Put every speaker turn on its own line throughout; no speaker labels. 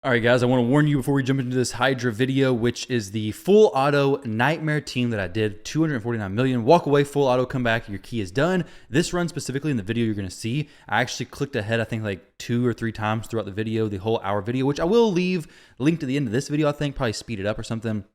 All right, guys, I want to warn you before we jump into this HYDRA video, which is the full auto nightmare team that I did, 249 million. Walk away, full auto, come back, your key is done. This run specifically in the video you're going to see, I actually clicked ahead, I think like 2 or 3 times throughout the video, the whole hour video, which I will leave linked to the end of this video, I think, probably speed it up or something.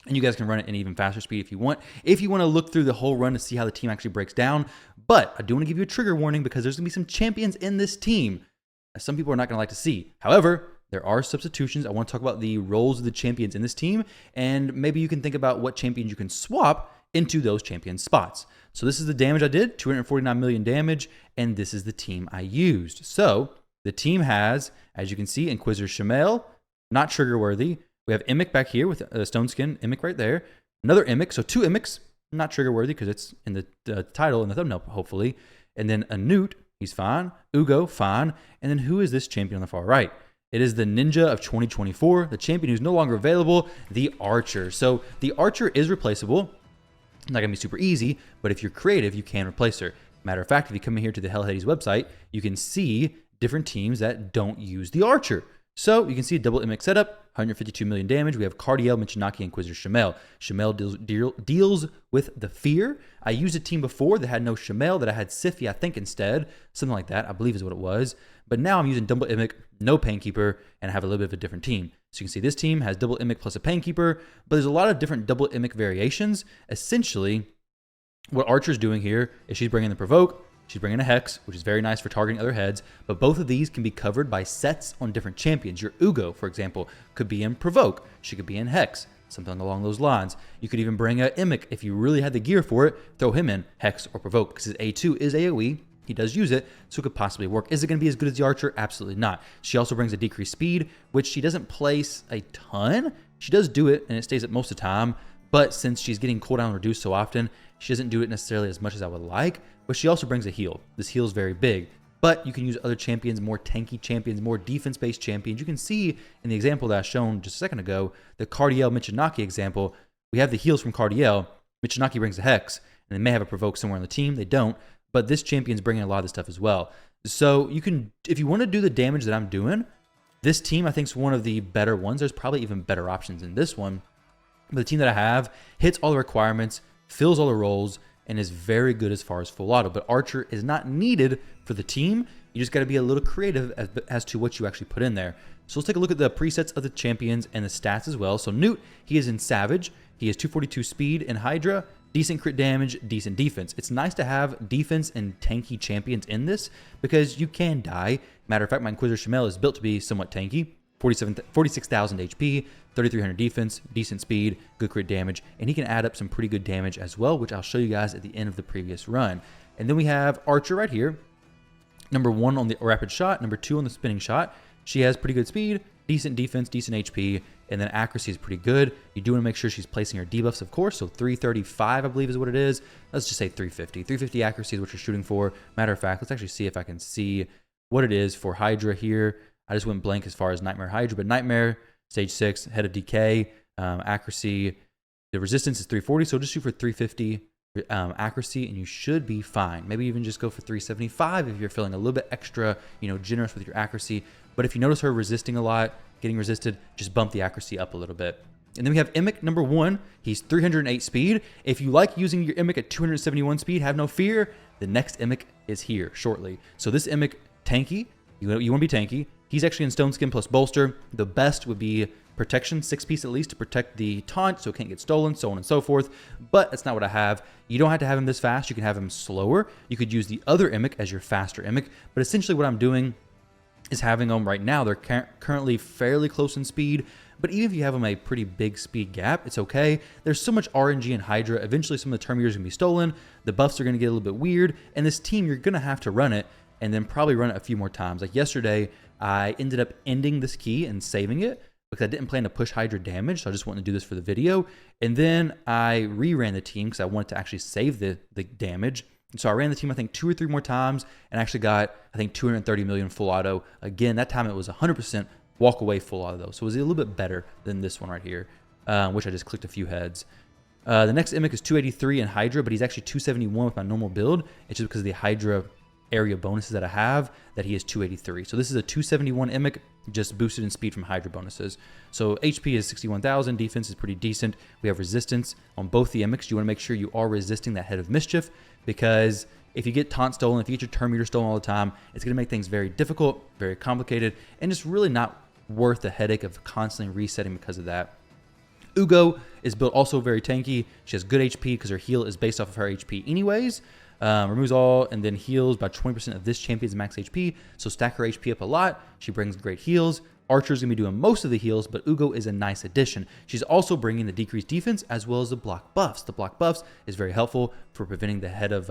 And you guys can run it in even faster speed if you want. If you want to look through the whole run to see how the team actually breaks down. But I do want to give you a trigger warning because there's going to be some champions in this team that some people are not going to like to see. However, there are substitutions. I want to talk about the roles of the champions in this team, and maybe you can think about what champions you can swap into those champion spots. So this is the damage I did, 249 million damage, and this is the team I used. So the team has, as you can see, Inquisitor Shemel, not trigger worthy. We have EMIC back here with a stone skin, EMIC right there. Another EMIC, so 2 EMICs, not trigger worthy because it's in the title and the thumbnail, hopefully. And then a Newt, he's fine. Ugo, fine. And then who is this champion on the far right? It is the Ninja of 2024, the champion who's no longer available, the Archer. So the Archer is replaceable. Not going to be super easy, but if you're creative, you can replace her. Matter of fact, if you come in here to the Hell Hades website, you can see different teams that don't use the Archer. So you can see a double EMIC setup, 152 million damage. We have Cardiel, Michinaki, Inquisitor Shemel. Shemel deals with the fear. I used a team before that had no Shemel, that I had Sify, I think, instead. Something like that, I believe is what it was. But now I'm using double EMIC, no Painkeeper, and I have a little bit of a different team. So you can see this team has double EMIC plus a Painkeeper, but there's a lot of different double EMIC variations. Essentially, what Archer's doing here is she's bringing the Provoke, she's bringing a Hex, which is very nice for targeting other heads, but both of these can be covered by sets on different champions. Your Ugo, for example, could be in Provoke. She could be in Hex, something along those lines. You could even bring a EMIC if you really had the gear for it, throw him in Hex or Provoke, because his A2 is AoE. He does use it, so it could possibly work. Is it going to be as good as the Archer? Absolutely not. She also brings a decreased speed, which she doesn't place a ton. She does do it, and it stays up most of the time, but since she's getting cooldown reduced so often, she doesn't do it necessarily as much as I would like. But she also brings a heal. This heal is very big. But you can use other champions, more tanky champions, more defense-based champions. You can see in the example that I shown just a second ago, the Cardiel Michinaki example, we have the heals from Cardiel. Michinaki brings a Hex, and they may have a Provoke somewhere on the team. They don't. But this champion's bringing a lot of this stuff as well. So you can, if you want to do the damage that I'm doing, this team I think is one of the better ones. There's probably even better options in this one. But the team that I have hits all the requirements, fills all the roles, and is very good as far as full auto. But Archer is not needed for the team. You just got to be a little creative as to what you actually put in there. So let's take a look at the presets of the champions and the stats as well. So Newt, he is in Savage. He has 242 speed in HYDRA. Decent crit damage, decent defense. It's nice to have defense and tanky champions in this because you can die. Matter of fact, my Inquisitor Shemel is built to be somewhat tanky. 46,000 HP, 3,300 defense, decent speed, good crit damage, and he can add up some pretty good damage as well, which I'll show you guys at the end of the previous run. And then we have Archer right here. Number 1 on the rapid shot, number 2 on the spinning shot. She has pretty good speed, decent defense, decent HP, and then accuracy is pretty good. You do want to make sure she's placing her debuffs, of course, so 335, I believe is what it is. Let's just say 350. 350 accuracy is what you're shooting for. Matter of fact, let's actually see if I can see what it is for HYDRA here. I just went blank as far as Nightmare HYDRA, but Nightmare, stage 6, Head of Decay, accuracy, the resistance is 340, so just shoot for 350 accuracy, and you should be fine. Maybe even just go for 375 if you're feeling a little bit extra, generous with your accuracy. But if you notice her resisting a lot, getting resisted, just bump the accuracy up a little bit. And then we have EMIC number 1. He's 308 speed. If you like using your EMIC at 271 speed, have no fear. The next EMIC is here shortly. So this EMIC, tanky. You want to be tanky. He's actually in Stone Skin plus Bolster. The best would be Protection, 6-piece at least, to protect the taunt so it can't get stolen, so on and so forth. But that's not what I have. You don't have to have him this fast. You can have him slower. You could use the other EMIC as your faster EMIC. But essentially what I'm doing is having them right now. They're currently fairly close in speed, but even if you have them a pretty big speed gap, it's okay. There's so much RNG in HYDRA. Eventually some of the term years are going to be stolen. The buffs are going to get a little bit weird, and this team, you're going to have to run it and then probably run it a few more times. Like yesterday, I ended up ending this key and saving it because I didn't plan to push HYDRA damage, so I just wanted to do this for the video. And then I reran the team because I wanted to actually save the damage. And so I ran the team, I think, 2 or 3 more times and actually got, I think, 230 million full auto. Again, that time it was 100% walk away full auto though. So it was a little bit better than this one right here, which I just clicked a few heads. The next EMIC is 283 in HYDRA, but he's actually 271 with my normal build. It's just because of the HYDRA area bonuses that I have that he is 283. So this is a 271 EMIC, just boosted in speed from Hydra bonuses. So HP is 61,000, defense is pretty decent. We have resistance on both the emics. You want to make sure you are resisting that Head of Mischief, because if you get taunt stolen, if you get your turn meter stolen all the time, it's going to make things very difficult, very complicated, and just really not worth the headache of constantly resetting because of that. Ugo is built also very tanky. She has good HP because her heal is based off of her HP anyways. Removes all and then heals by 20% of this champion's max HP. So stack her HP up a lot. She brings great heals. Archer's going to be doing most of the heals, but Ugo is a nice addition. She's also bringing the decreased defense as well as the block buffs. The block buffs is very helpful for preventing the Head of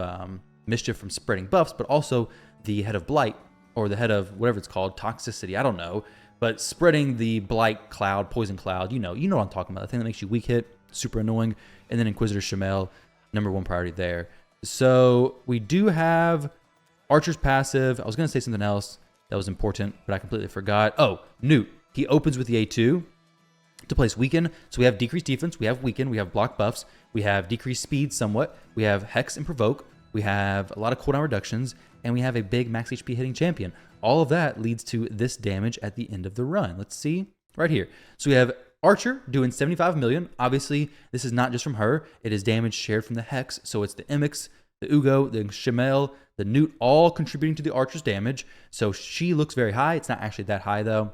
Mischief from spreading buffs, but also the Head of Blight, or the Head of whatever it's called, Toxicity, I don't know. But spreading the Blight cloud, Poison cloud, you know what I'm talking about. The thing that makes you weak hit, super annoying. And then Inquisitor Shamel, #1 priority there. So we do have Archer's passive. I was going to say something else that was important, but I completely forgot. Oh, Newt. He opens with the A2 to place Weaken. So we have decreased defense, we have Weaken, we have block buffs, we have decreased speed somewhat, we have Hex and Provoke, we have a lot of cooldown reductions, and we have a big max HP hitting champion. All of that leads to this damage at the end of the run. Let's see right here. So we have Archer doing 75 million. Obviously, this is not just from her. It is damage shared from the Hex. So it's the emics, the Ugo, the Shamel, the Newt, all contributing to the Archer's damage. So she looks very high. It's not actually that high, though.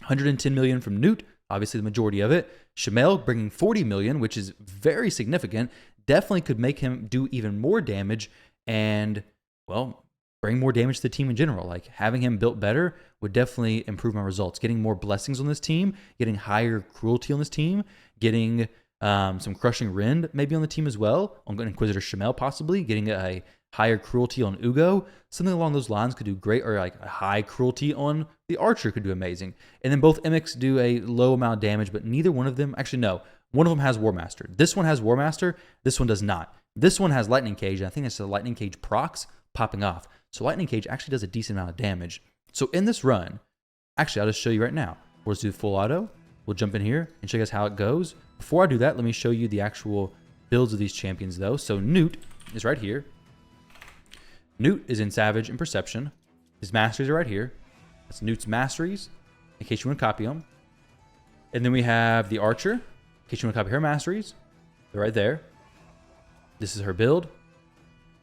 110 million from Newt, obviously the majority of it. Shamel bringing 40 million, which is very significant. Definitely could make him do even more damage and, well, bring more damage to the team in general. Like, having him built better would definitely improve my results. Getting more blessings on this team, getting higher cruelty on this team, getting some crushing rend maybe on the team as well, on Inquisitor Shamel possibly, getting a higher cruelty on Ugo, something along those lines could do great, or like a high cruelty on the Archer could do amazing. And then both emics do a low amount of damage, but neither one of them, actually no, one of them has War Master. This one has War Master, this one does not. This one has Lightning Cage, and I think that's the Lightning Cage procs popping off. So Lightning Cage actually does a decent amount of damage. So in this run, actually I'll just show you right now. We'll just do full auto. We'll jump in here and show you guys how it goes. Before I do that, let me show you the actual builds of these champions though. So Newt is right here. Newt is in Savage and Perception. His masteries are right here. That's Newt's masteries, in case you want to copy them. And then we have the Archer, in case you want to copy her masteries. They're right there. This is her build.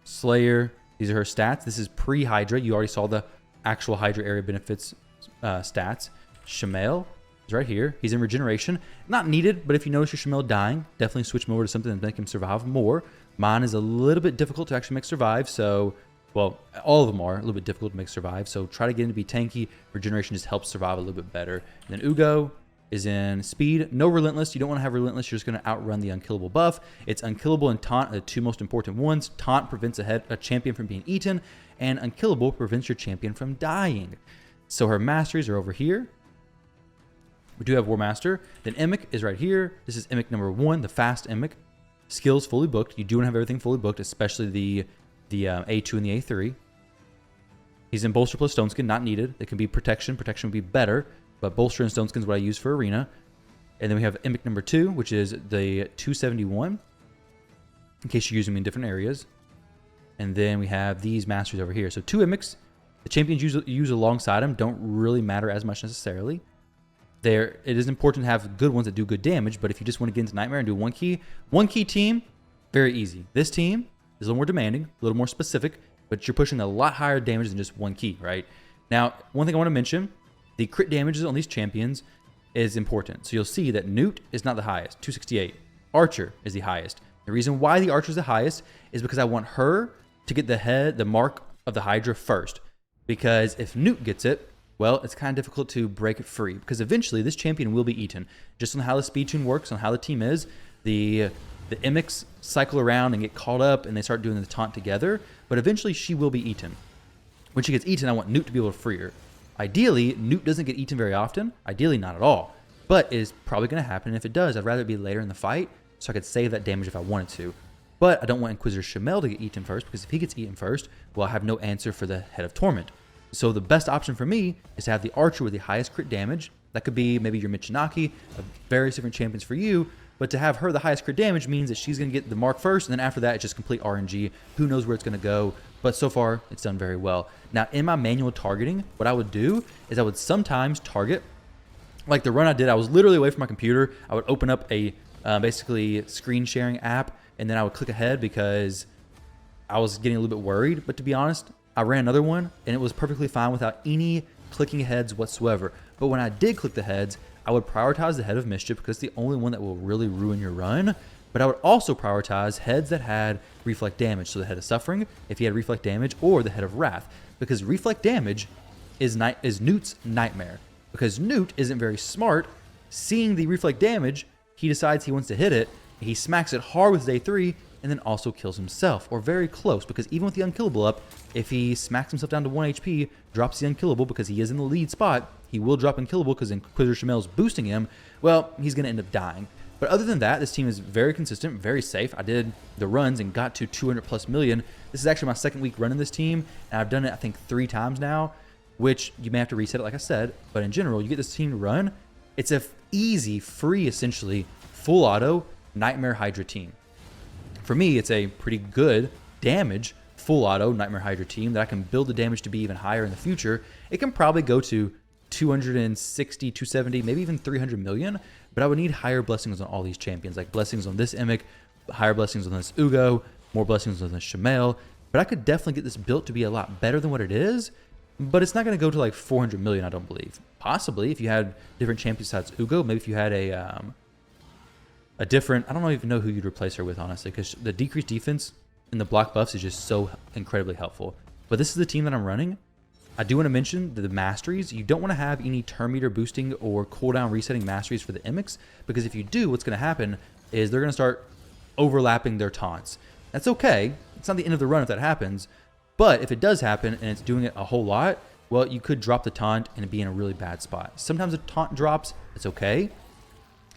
Slayer, these are her stats. This is pre-Hydra. You already saw the actual Hydra area benefits stats. Shamel is right here. He's in Regeneration. Not needed, but if you notice your Shamel dying, definitely switch him over to something that make him survive more. Mine is a little bit difficult to actually make survive, so, well, all of them are a little bit difficult to make survive, so try to get him to be tanky. Regeneration just helps survive a little bit better. And then Ugo is in Speed. No Relentless. You don't want to have Relentless. You're just going to outrun the Unkillable buff. It's Unkillable and Taunt are the two most important ones. Taunt prevents a champion from being eaten, and Unkillable prevents your champion from dying. So her masteries are over here. We do have War Master. Then EMIC is right here. This is EMIC #1, the fast EMIC. Skills fully booked. You do want to have everything fully booked, especially the A2 and the A3. He's in Bolster plus Stone Skin, not needed. It can be Protection. Protection would be better, but Bolster and Stone Skin is what I use for Arena. And then we have EMIC #2, which is the 271, in case you're using them in different areas. And then we have these masters over here. So 2 EMICs. The champions use alongside them don't really matter as much necessarily. It is important to have good ones that do good damage, but if you just want to get into Nightmare and do one key team, very easy. This team is a little more demanding, a little more specific, but you're pushing a lot higher damage than just one key, right? Now, one thing I want to mention, the crit damages on these champions is important. So you'll see that Newt is not the highest, 268. Archer is the highest. The reason why the Archer is the highest is because I want her to get the mark of the Hydra first. Because if Newt gets it, well, it's kind of difficult to break it free, because eventually this champion will be eaten. Just on how the speed tune works, on how the team is, the emics cycle around and get caught up, and they start doing the taunt together, but eventually she will be eaten. When she gets eaten, I want Newt to be able to free her. Ideally, Newt doesn't get eaten very often. Ideally, not at all. But it is probably going to happen, and if it does, I'd rather it be later in the fight, so I could save that damage if I wanted to. But I don't want Inquisitor Shamel to get eaten first, because if he gets eaten first, well, I have no answer for the Head of Torment. So the best option for me is to have the Archer with the highest crit damage. That could be maybe your Michinaki, various different champions for you. But to have her the highest crit damage means that she's going to get the mark first, and then after that, it's just complete RNG. Who knows where it's going to go? but so far it's done very well. Now in my manual targeting, what I would do is I would sometimes target, like the run I did, I was literally away from my computer. I would open up a basically screen sharing app, and then I would click ahead because I was getting a little bit worried. But to be honest, I ran another one and it was perfectly fine without any clicking heads whatsoever. But when I did click the heads, I would prioritize the Head of Mischief because it's the only one that will really ruin your run. But I would also prioritize heads that had reflect damage. So the Head of Suffering, if he had reflect damage, or the Head of Wrath, because reflect damage is Newt's nightmare. Because Newt isn't very smart. Seeing the reflect damage, he decides he wants to hit it. He smacks it hard with day 3 and then also kills himself, or very close, because even with the unkillable up, if he smacks himself down to 1 HP, drops the unkillable because he is in the lead spot, he will drop unkillable because Inquisitor Shemel's boosting him, well, he's going to end up dying. But other than that, this team is very consistent, very safe. I did the runs and got to 200+ million. This is actually my second week running this team, and I've done it, I think, 3 times now, which you may have to reset it, like I said. But in general, you get this team to run. It's a easy, free, essentially, full auto Nightmare Hydra team. For me, it's a pretty good damage full auto Nightmare Hydra team that I can build the damage to be even higher in the future. It can probably go to 260, 270, maybe even 300 million, but I would need higher blessings on all these champions, like blessings on this EMIC, higher blessings on this Ugo, more blessings on this Shamel. But I could definitely get this built to be a lot better than what it is, but it's not going to go to like 400 million, I don't believe. Possibly, if you had different champions besides Ugo, maybe if you had a different, I don't even know who you'd replace her with, honestly, because the decreased defense and the block buffs is just so incredibly helpful. But this is the team that I'm running. I do want to mention the masteries. You don't want to have any turn meter boosting or cooldown resetting masteries for the emics, because if you do, what's going to happen is they're going to start overlapping their taunts. That's okay. It's not the end of the run if that happens, but if it does happen and it's doing it a whole lot, well, you could drop the taunt and be in a really bad spot. Sometimes a taunt drops, it's okay,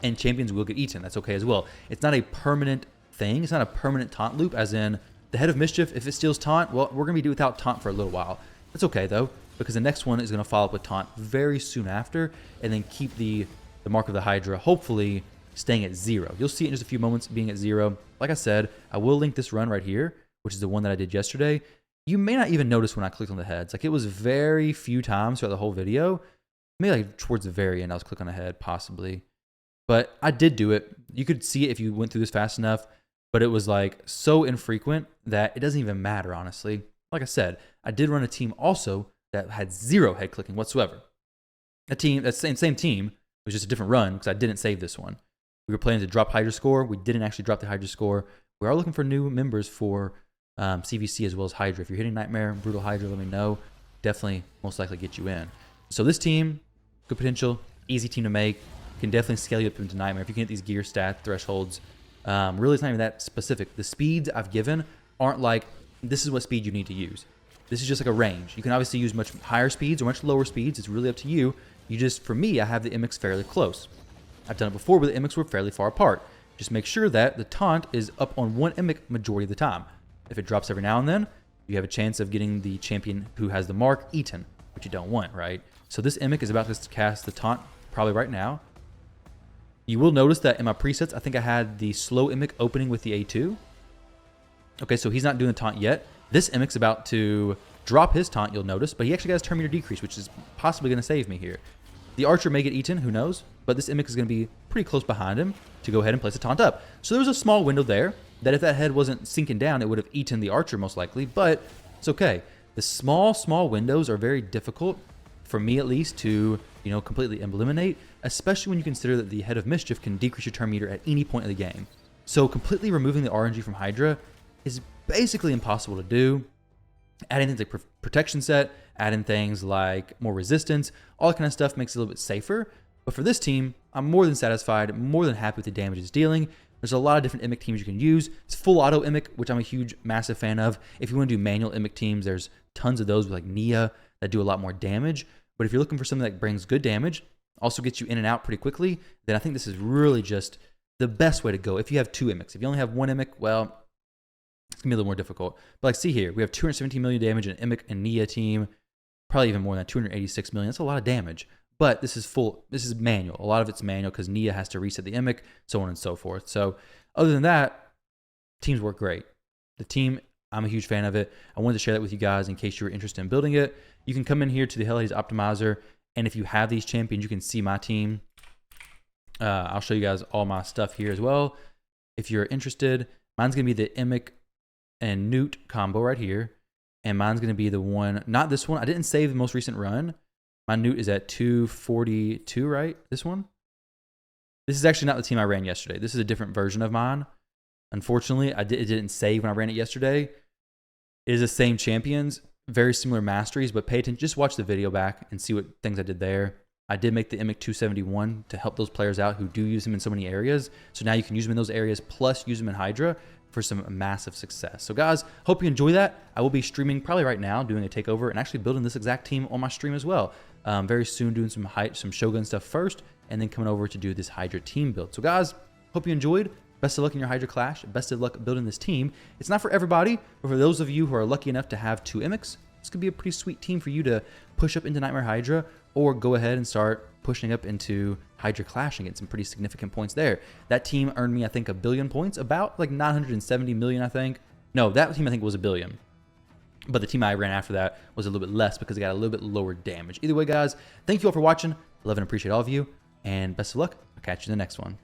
and champions will get eaten. That's okay as well. It's not a permanent thing. It's not a permanent taunt loop, as in the Head of Mischief, if it steals taunt, well, we're going to be without taunt for a little while. That's okay, though, because the next one is going to follow up with taunt very soon after, and then keep the Mark of the Hydra, hopefully, staying at 0. You'll see it in just a few moments being at 0. Like I said, I will link this run right here, which is the one that I did yesterday. You may not even notice when I clicked on the heads. Like, it was very few times throughout the whole video. Maybe like towards the very end, I was clicking on the head, possibly. But I did do it. You could see it if you went through this fast enough, but it was like so infrequent that it doesn't even matter, honestly. Like I said, I did run a team also that had 0 head clicking whatsoever. A team, that same team, it was just a different run because I didn't save this one. We were planning to drop Hydra score. We didn't actually drop the Hydra score. We are looking for new members for CVC as well as Hydra. If you're hitting Nightmare, Brutal Hydra, let me know. Definitely most likely get you in. So this team, good potential, easy team to make. Can definitely scale you up into Nightmare if you can hit these gear stat thresholds. Really, it's not even that specific. The speeds I've given aren't like, this is what speed you need to use. This is just like a range. You can obviously use much higher speeds or much lower speeds. It's really up to you. You just, for me, I have the emics fairly close. I've done it before where the emics were fairly far apart. Just make sure that the taunt is up on one emic majority of the time. If it drops every now and then, you have a chance of getting the champion who has the mark eaten, which you don't want, right? So this emic is about to cast the taunt probably right now. You will notice that in my presets, I think I had the slow emic opening with the A2. Okay, so he's not doing the taunt yet. This emic's about to drop his taunt, you'll notice, but he actually got his turn meter decrease, which is possibly going to save me here. The archer may get eaten, who knows, but this emic is going to be pretty close behind him to go ahead and place a taunt up. So there was a small window there that if that head wasn't sinking down, it would have eaten the archer most likely, but it's okay. The small windows are very difficult, for me at least, to completely eliminate, especially when you consider that the Head of Mischief can decrease your turn meter at any point in the game. So completely removing the RNG from Hydra is basically impossible to do. Adding things like protection set, adding things like more resistance, all that kind of stuff makes it a little bit safer. But for this team, I'm more than satisfied, more than happy with the damage it's dealing. There's a lot of different emic teams you can use. It's full auto emic, which I'm a huge, massive fan of. If you want to do manual emic teams, there's tons of those with like Nia that do a lot more damage. But if you're looking for something that brings good damage, also gets you in and out pretty quickly, then I think this is really just the best way to go. If you have 2 emics, if you only have 1 emic, well, it's gonna be a little more difficult. But like, see here, we have 217 million damage in an emic and Nia team, probably even more than that, 286 million. That's a lot of damage. But this is manual. A lot of it's manual because Nia has to reset the emic, so on and so forth. So other than that, teams work great. The team I'm a huge fan of it. I wanted to share that with you guys in case you were interested in building it. You can come in here to the HYDRA Optimizer, and if you have these champions, you can see my team. I'll show you guys all my stuff here as well. If you're interested, mine's going to be the EMIC and Newt combo right here. And mine's going to be the one, not this one. I didn't save the most recent run. My Newt is at 242, right? This one? This is actually not the team I ran yesterday. This is a different version of mine. Unfortunately, it didn't save when I ran it yesterday. It is the same champions, very similar masteries, but pay attention. Just watch the video back and see what things I did there. I did make the EMIC 271 to help those players out who do use them in so many areas. So now you can use them in those areas, plus use them in HYDRA for some massive success. So guys, hope you enjoy that. I will be streaming probably right now, doing a takeover and actually building this exact team on my stream as well. Very soon doing some Shogun stuff first, and then coming over to do this HYDRA team build. So guys, hope you enjoyed. Best of luck in your HYDRA Clash. Best of luck building this team. It's not for everybody, but for those of you who are lucky enough to have 2 emics, this could be a pretty sweet team for you to push up into Nightmare HYDRA, or go ahead and start pushing up into HYDRA Clash and get some pretty significant points there. That team earned me, I think, 1 billion points, about like 970 million, I think. No, that team I think was 1 billion. But the team I ran after that was a little bit less because it got a little bit lower damage. Either way, guys, thank you all for watching. Love and appreciate all of you, and best of luck. I'll catch you in the next one.